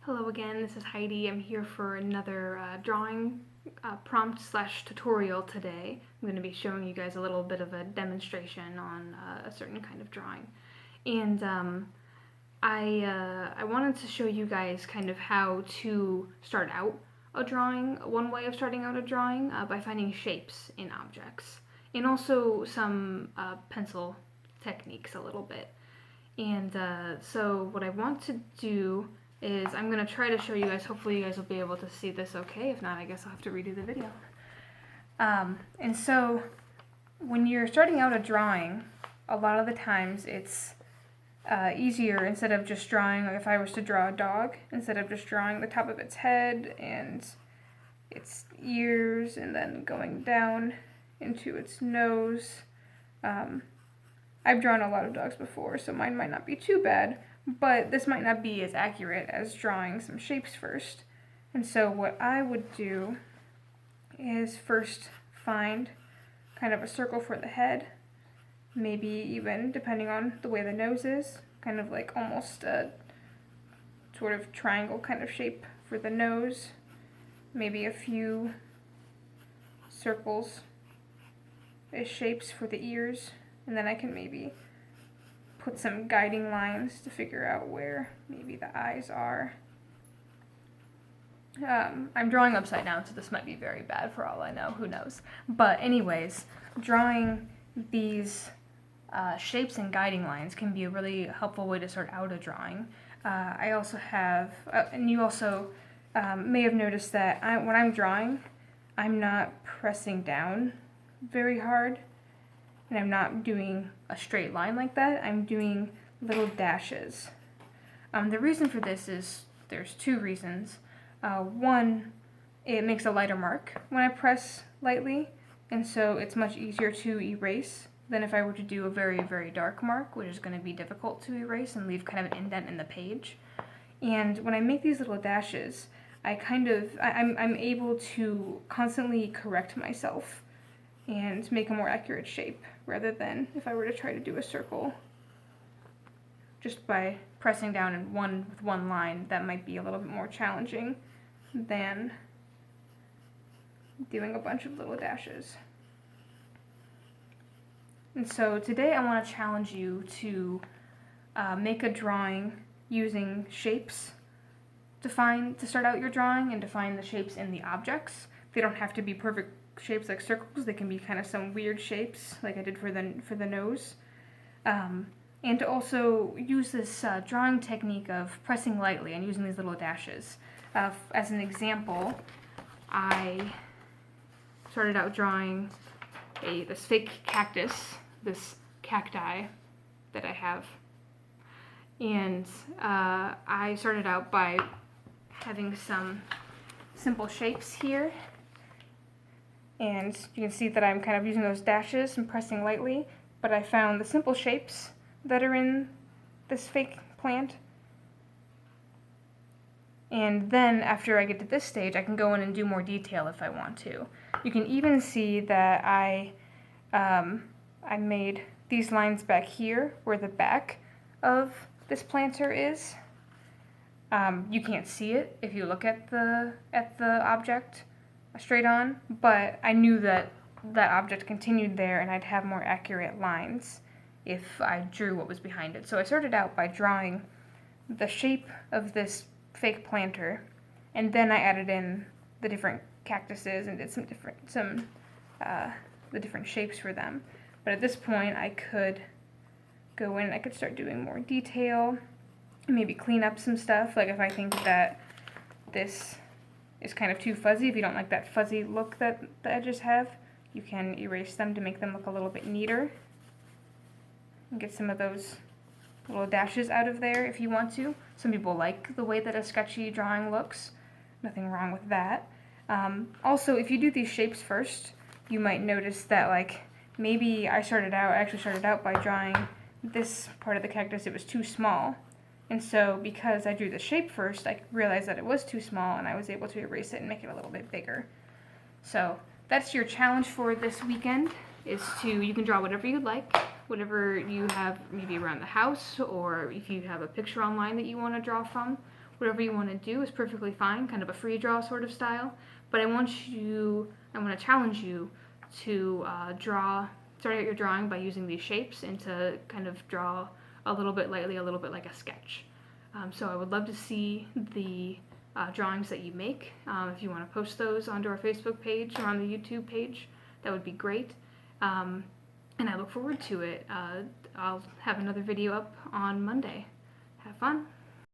Hello again, this is Heidi. I'm here for another drawing prompt slash tutorial today. I'm going to be showing you guys a little bit of a demonstration on a certain kind of drawing. And I wanted to show you guys kind of how to start out a drawing. One way of starting out a drawing by finding shapes in objects. And also some pencil techniques a little bit. And so what I want to do is I'm going to try to show you guys. Hopefully you guys will be able to see this okay. If not, I guess I'll have to redo the video. And so when you're starting out a drawing, a lot of the times it's easier, instead of just drawing, like if I was to draw a dog, instead of just drawing the top of its head and its ears and then going down into its nose. I've drawn a lot of dogs before, so mine might not be too bad, but this might not be as accurate as drawing some shapes first. And so what I would do is first find kind of a circle for the head, maybe even, depending on the way the nose is, kind of like almost a sort of triangle kind of shape for the nose, maybe a few circles as shapes for the ears, and then I can maybe put some guiding lines to figure out where maybe the eyes are. I'm drawing upside down, so this might be very bad for all I know, who knows. But anyways, drawing these shapes and guiding lines can be a really helpful way to start out a drawing. I also have, and you also may have noticed that when I'm drawing, I'm not pressing down very hard, and I'm not doing a straight line like that. I'm doing little dashes. The reason for this is, there's two reasons. One, it makes a lighter mark when I press lightly, and so it's much easier to erase than if I were to do a very, very dark mark, which is going to be difficult to erase and leave kind of an indent in the page. And when I make these little dashes, I'm able to constantly correct myself and make a more accurate shape, rather than if I were to try to do a circle just by pressing down with one line. That might be a little bit more challenging than doing a bunch of little dashes. And so today I want to challenge you to make a drawing using shapes to start out your drawing, and to find the shapes in the objects. They don't have to be perfect shapes like circles. They can be kind of some weird shapes like I did for the nose. And to also use this drawing technique of pressing lightly and using these little dashes. As an example, I started out drawing this fake cactus, this cacti that I have. And I started out by having some simple shapes here. And you can see that I'm kind of using those dashes and pressing lightly, but I found the simple shapes that are in this fake plant. And then after I get to this stage, I can go in and do more detail if I want to. You can even see that I made these lines back here where the back of this planter is. You can't see it if you look at the object straight on, but I knew that that object continued there, and I'd have more accurate lines if I drew what was behind it. So I started out by drawing the shape of this fake planter, and then I added in the different cactuses and did the different shapes for them. But at this point, I could go in and I could start doing more detail, maybe clean up some stuff. Like if I think that this is kind of too fuzzy, if you don't like that fuzzy look that the edges have, you can erase them to make them look a little bit neater. And get some of those little dashes out of there if you want to. Some people like the way that a sketchy drawing looks. Nothing wrong with that. Also, if you do these shapes first, you might notice that like maybe I actually started out by drawing this part of the cactus. It was too small. And so because I drew the shape first, I realized that it was too small, and I was able to erase it and make it a little bit bigger. So that's your challenge for this weekend, you can draw whatever you'd like, whatever you have maybe around the house, or if you have a picture online that you want to draw from, whatever you want to do is perfectly fine, kind of a free draw sort of style. But I want to challenge you to start out your drawing by using these shapes and to kind of draw a little bit lightly, a little bit like a sketch. So I would love to see the drawings that you make. If you want to post those onto our Facebook page or on the YouTube page, that would be great. And I look forward to it. I'll have another video up on Monday. Have fun.